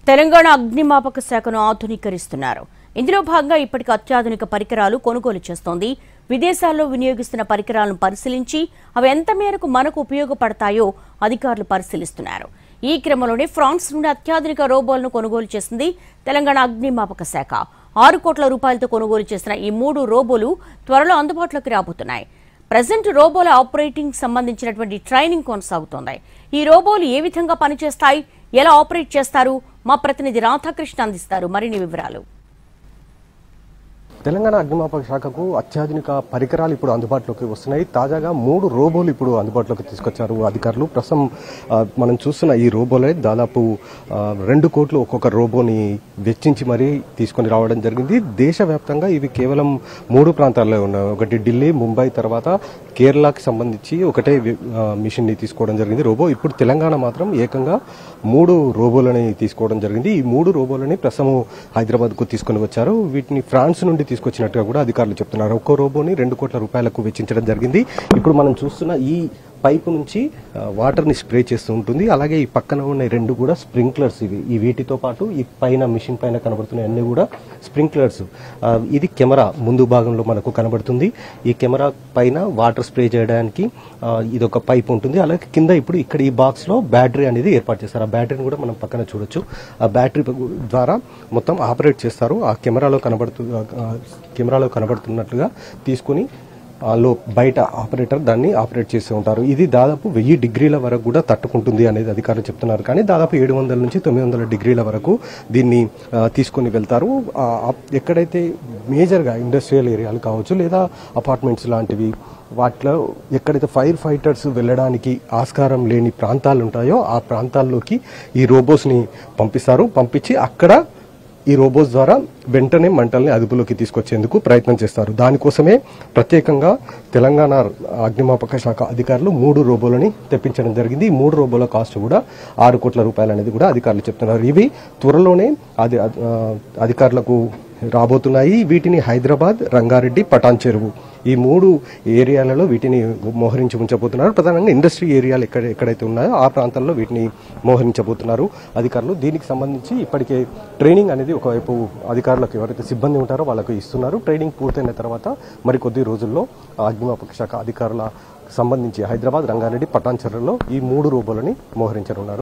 తెలంగాణ అగ్నిమాపక శాఖను ఆధునీకరిస్తున్నారు. ఇందులో భాగంగా ఇప్పటికే అత్యాధునిక పరికరాలు కొనుగోలు చేస్తోంది. విదేశాల్లో వినియోగిస్తున్న పరికరాలను పరిశీలించి అవి ఎంత మేరకు మనకు ఉపయోగపడతాయో అధికారులు పరిశీలిస్తున్నారు. ఈ క్రమంలోనే ఫ్రాన్స్ నుండి అత్యాధునిక రోబోలను కొనుగోలు చేసింది తెలంగాణ అగ్నిమాపక శాఖ. 6 కోట్ల రూపాయలతో కొనుగోలు చేసిన ఈ 3 రోబోలు త్వరలో అందుబాటులోకి రాబోతున్నాయి. ప్రెజెంట్ రోబోల ఆపరేటింగ్ సంబంధించినటువంటి ట్రైనింగ్ కొనసాగుతోంది. ఈ రోబోలు ఏ విధంగా పనిచేస్తాయి, ఎలా ఆపరేట్ చేస్తారు, మా ప్రతినిధి రాధాకృష్ణ అందిస్తారు మరిన్ని వివరాలు. తెలంగాణ అగ్నిమాపక శాఖకు అత్యాధునిక పరికరాలు ఇప్పుడు అందుబాటులోకి వస్తున్నాయి. తాజాగా 3 రోబోలు ఇప్పుడు అందుబాటులోకి తీసుకొచ్చారు అధికారులు. ప్రస్తుతం మనం చూస్తున్న ఈ రోబోలే దాదాపు 2 కోట్లు ఒక్కొక్క రోబోని వెచ్చించి మరీ తీసుకొని రావడం జరిగింది. దేశవ్యాప్తంగా ఇవి కేవలం 3 ప్రాంతాల్లో ఉన్నాయి. ఒకటి ఢిల్లీ, ముంబై, తర్వాత కేరళకి సంబంధించి ఒకటే మిషన్ ని తీసుకోవడం జరిగింది రోబో. ఇప్పుడు తెలంగాణ మాత్రం ఏకంగా 3 రోబోలని తీసుకోవడం జరిగింది. ఈ 3 రోబోలని ప్రస్తుతం హైదరాబాద్ కు తీసుకుని వచ్చారు. వీటిని ఫ్రాన్స్ నుండి తీసుకొచ్చినట్టుగా కూడా అధికారులు చెప్తున్నారు. ఒక్కో రోబోని 2 కోట్ల రూపాయలకు వెచ్చించడం జరిగింది. ఇప్పుడు మనం చూస్తున్న ఈ పైపు నుంచి వాటర్ ని స్ప్రే చేస్తూ ఉంటుంది. అలాగే ఈ పక్కన ఉన్న 2 కూడా స్ప్రింక్లర్స్. ఈ వీటితో పాటు ఈ పైన మిషన్ పైన కనబడుతున్న అన్ని కూడా స్ప్రింక్లర్స్. ఇది కెమెరా ముందు భాగంలో మనకు కనబడుతుంది. ఈ కెమెరా పైన వాటర్ స్ప్రే చేయడానికి ఇది ఒక పైప్ ఉంటుంది. అలాగే కింద ఇప్పుడు ఇక్కడ ఈ బాక్స్ లో బ్యాటరీ అనేది ఏర్పాటు చేస్తారు. ఆ బ్యాటరీని కూడా మనం పక్కన చూడొచ్చు. ఆ బ్యాటరీ ద్వారా మొత్తం ఆపరేట్ చేస్తారు. ఆ కెమెరాలో కనబడుతున్నట్లుగా తీసుకుని బయట ఆపరేటర్ దాన్ని ఆపరేట్ చేస్తూ ఉంటారు. ఇది దాదాపు 1000 డిగ్రీల వరకు కూడా తట్టుకుంటుంది అనేది అధికారులు చెప్తున్నారు. కానీ దాదాపు 700 నుంచి 900 డిగ్రీల వరకు దీన్ని తీసుకుని వెళ్తారు. ఎక్కడైతే మేజర్గా ఇండస్ట్రియల్ ఏరియాలు కావచ్చు లేదా అపార్ట్మెంట్స్ లాంటివి, వాటిలో ఎక్కడైతే ఫైర్ ఫైటర్స్ వెళ్ళడానికి ఆస్కారం లేని ప్రాంతాలు ఉంటాయో ఆ ప్రాంతాల్లోకి ఈ రోబోస్ని పంపించి అక్కడ ఈ రోబోస్ ద్వారా వెంటనే మంటల్ని అదుపులోకి తీసుకొచ్చేందుకు ప్రయత్నం చేస్తారు. దానికోసమే ప్రత్యేకంగా తెలంగాణ అగ్నిమాపక శాఖ అధికారులు 3 రోబోలని తెప్పించడం జరిగింది. ఈ 3 రోబోల కాస్ట్ కూడా 6 కోట్ల రూపాయలు అనేది కూడా అధికారులు చెప్తున్నారు. ఇవి త్వరలోనే అధికారులకు రాబోతున్నాయి. వీటిని హైదరాబాద్, రంగారెడ్డి, పటాన్ చెరువు ఈ 3 ఏరియాలలో వీటిని మోహరించి ఉంచబోతున్నారు. ప్రధానంగా ఇండస్ట్రీ ఏరియాలు ఎక్కడైతే ఉన్నాయో ఆ ప్రాంతాల్లో వీటిని మోహరించబోతున్నారు అధికారులు. దీనికి సంబంధించి ఇప్పటికే ట్రైనింగ్ అనేది ఒకవైపు అధికారులకు ఎవరైతే సిబ్బంది ఉంటారో వాళ్ళకు ఇస్తున్నారు. ట్రైనింగ్ పూర్తయిన తర్వాత మరికొద్ది రోజుల్లో అగ్నిమాపక శాఖ అధికారుల సంబంధించి హైదరాబాద్, రంగారెడ్డి, పటాన్ చెరువులో ఈ 3 రోబోలని మోహరించనున్నారు.